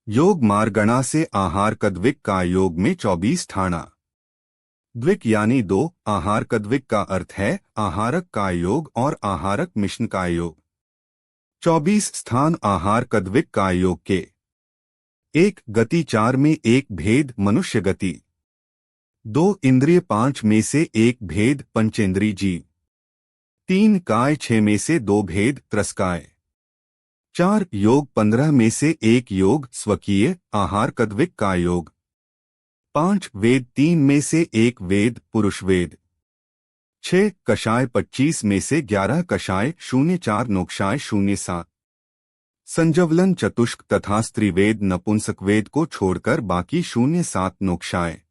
योग मार्गणा से आहार कद्विक का योग में 24 ठाणा। द्विक यानी दो। आहार कद्विक का अर्थ है आहारक का योग और आहारक मिश्न का योग। 24 स्थान आहार कद्विक का योग के। 1 गति 4 में एक भेद मनुष्य गति। 2 इंद्रिय 5 में से एक भेद पंचेंद्री जीव। 3 काय 6 में से 2 भेद त्रस्काय। 4 योग 15 में से एक योग स्वकीय आहार कद्विक का योग। 5 वेद 3 में से एक वेद पुरुष वेद। 6 कषाय 25 में से 11 कषाय 04 नोक्षाय 07। संजवलन चतुष्क तथा स्त्रीवेद नपुंसक वेद को छोड़कर बाकी 07 नोक्षाय।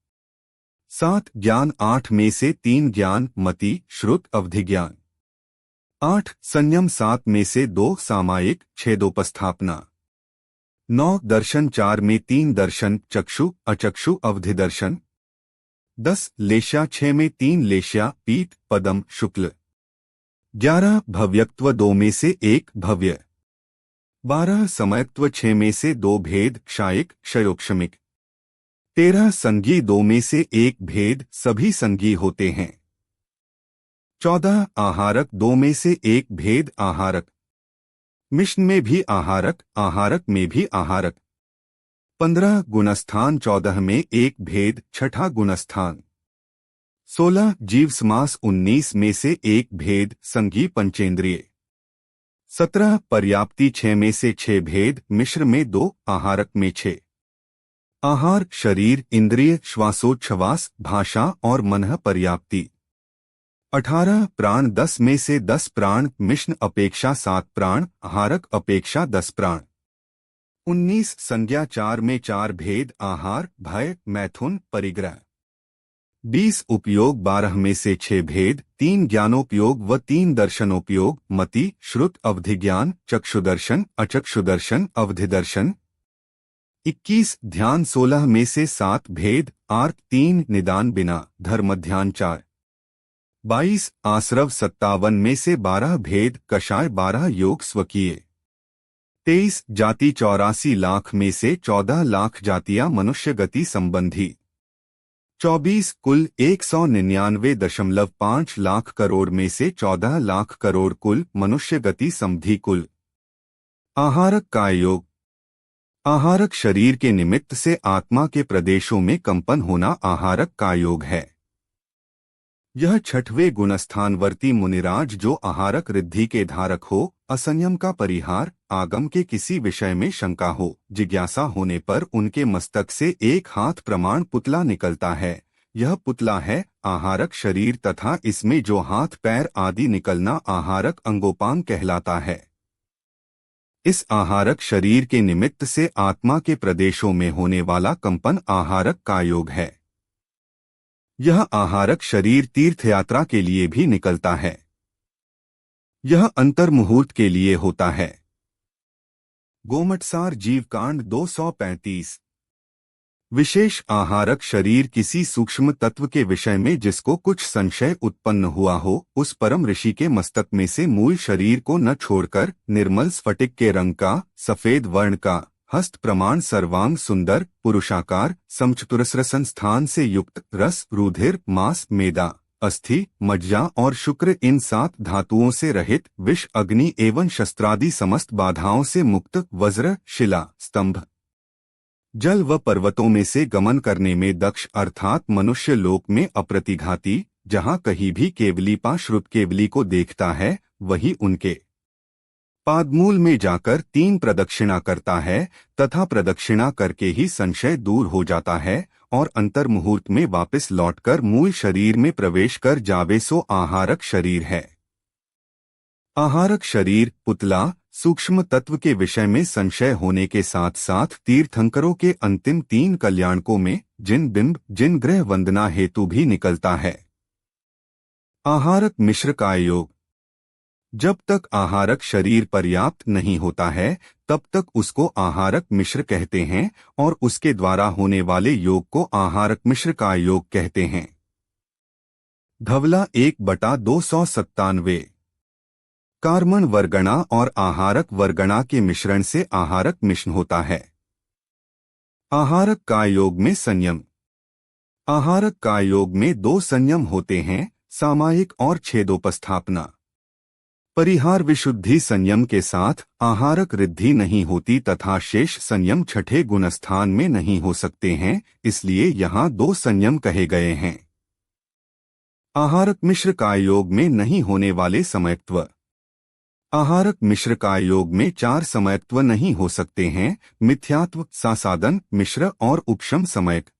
7 ज्ञान 8 में से 3 ज्ञान मति श्रुत अवधि ज्ञान। 8 संयम 7 में से 2 सामायिक छेदोपस्थापना। 9 दर्शन 4 में 3 दर्शन चक्षु अचक्षु अवधि दर्शन। 10 लेश्या 6 में 3 लेश्या पीठ पदम शुक्ल। 11 भव्यत्व 2 में से एक भव्य। 12 समयत्व 6 में से 2 भेद क्षायिक क्षयोक्षमिक। 13 संगी 2 में से एक भेद सभी संगी होते हैं। 14 आहारक 2 में से एक भेद आहारक। मिश्न में भी आहारक आहारक में भी आहारक। 15 गुणस्थान 14 में एक भेद छठा गुणस्थान। 16 जीव समास 19 में से एक भेद संगी पंचेंद्रिय। 17 पर्याप्ति 6 में से 6 भेद मिश्र में 2 आहारक में 6। आहार शरीर इंद्रिय श्वासोच्छ्वास भाषा और मनः पर्याप्ति। 18 प्राण 10 में से 10 प्राण मिश्न अपेक्षा 7 प्राण आहारक अपेक्षा 10 प्राण। 19 संज्ञा 4 में 4 भेद आहार भय मैथुन परिग्रह। 20 उपयोग 12 में से 6 भेद 3 ज्ञानोपयोग व 3 दर्शनोपयोग मति श्रुत अवधि ज्ञान चक्षुदर्शन अचक्षुदर्शन अवधि दर्शन। 21 ध्यान 16 में से 7 भेद आर्त 3 निदान बिना धर्म ध्यान 4। 22 आश्रव 57 में से 12 भेद कषाय 12 योग स्वकीय। 23 जाति 84 लाख में से 14 लाख जातियां मनुष्य गति संबंधी। 24 कुल 199.5 लाख करोड़ में से 14 लाख करोड़ कुल मनुष्य गति संबंधी कुल। आहारक का योग। आहारक शरीर के निमित्त से आत्मा के प्रदेशों में कंपन होना आहारक का योग है। यह छठवें गुणस्थानवर्ती मुनिराज जो आहारक रिद्धि के धारक हो असंयम का परिहार आगम के किसी विषय में शंका हो जिज्ञासा होने पर उनके मस्तक से एक हाथ प्रमाण पुतला निकलता है। यह पुतला है आहारक शरीर तथा इसमें जो हाथ पैर आदि निकलना आहारक अंगोपांग कहलाता है। इस आहारक शरीर के निमित्त से आत्मा के प्रदेशों में होने वाला कंपन आहारक का योग है। यह आहारक शरीर तीर्थयात्रा के लिए भी निकलता है। यह अंतर्मुहूर्त के लिए होता है। गोमटसार जीवकांड 235। विशेष आहारक शरीर किसी सूक्ष्म तत्व के विषय में जिसको कुछ संशय उत्पन्न हुआ हो उस परम ऋषि के मस्तक में से मूल शरीर को न छोड़कर निर्मल स्फटिक के रंग का सफेद वर्ण का हस्त प्रमाण सर्वांग सुंदर पुरुषाकार समचतुरस्रसन स्थान से युक्त रस रुधिर मांस मेदा अस्थि मज्जा और शुक्र इन 7 धातुओं से रहित विष अग्नि एवं शस्त्रादि समस्त बाधाओं से मुक्त वज्र शिला स्तंभ जल व पर्वतों में से गमन करने में दक्ष अर्थात मनुष्य लोक में अप्रतिघाती जहाँ कहीं भी केवली पाश्रुत केवली को देखता है वही उनके पादमूल में जाकर 3 प्रदक्षिणा करता है तथा प्रदक्षिणा करके ही संशय दूर हो जाता है और अंतर्मुहूर्त में वापस लौटकर मूल शरीर में प्रवेश कर जावे सो आहारक शरीर है। आहारक शरीर पुतला सूक्ष्म तत्व के विषय में संशय होने के साथ साथ तीर्थंकरों के अंतिम 3 कल्याणकों में जिन बिंब जिन ग्रह वंदना हेतु भी निकलता है। आहारक मिश्र का योग। जब तक आहारक शरीर पर्याप्त नहीं होता है तब तक उसको आहारक मिश्र कहते हैं और उसके द्वारा होने वाले योग को आहारक मिश्र का योग कहते हैं। धवला 1/297। कार्मण वर्गणा और आहारक वर्गणा के मिश्रण से आहारक मिश्न होता है। आहारक काय योग में संयम। आहारक काय योग में दो संयम होते हैं, सामायिक और छेदोपस्थापना। परिहार विशुद्धि संयम के साथ आहारक रिद्धि नहीं होती तथा शेष संयम छठे गुणस्थान में नहीं हो सकते हैं, इसलिए यहाँ दो संयम कहे गए हैं। आहारक मिश्र काय योग में नहीं होने वाले समयत्व। आहारक मिश्र काय योग में चार समयत्व नहीं हो सकते हैं, मिथ्यात्व, सासादन, मिश्र और उपशम समयक।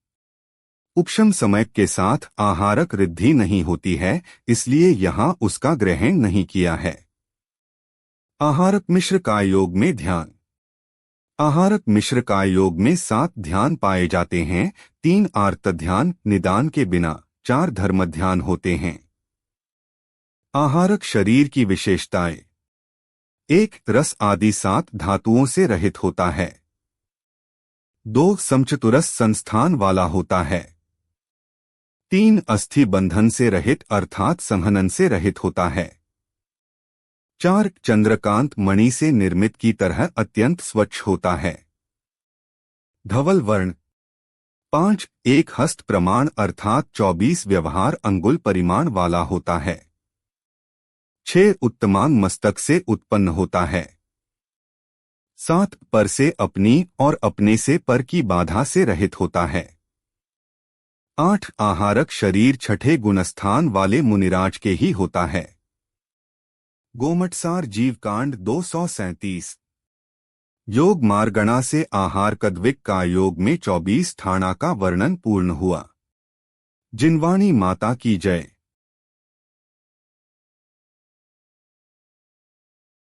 उपशम समयक के साथ आहारक रिद्धि नहीं होती है, इसलिए यहाँ उसका ग्रहण नहीं किया है। आहारक मिश्र काय योग में ध्यान। आहारक मिश्र काय योग में 7 ध्यान पाए जाते हैं, 3 आर्त ध्यान निदान के बिना, 4 धर्म ध्यान होते हैं। आहारक शरीर की विशेषताएं। 1 रस आदि 7 धातुओं से रहित होता है। 2 समचतुरस संस्थान वाला होता है। 3 अस्थि बंधन से रहित अर्थात संहनन से रहित होता है। 4 चंद्रकांत मणि से निर्मित की तरह अत्यंत स्वच्छ होता है। धवल वर्ण। 5 एक हस्त प्रमाण अर्थात 24 व्यवहार अंगुल परिमाण वाला होता है। 6 उत्तमांग मस्तक से उत्पन्न होता है। 7 पर से अपनी और अपने से पर की बाधा से रहित होता है। 8 आहारक शरीर छठे गुणस्थान वाले मुनिराज के ही होता है। गोमटसार जीवकांड 237। योग मार्गणा से आहार कद्विक का योग में 24 ठाणा का वर्णन पूर्ण हुआ। जिनवाणी माता की जय।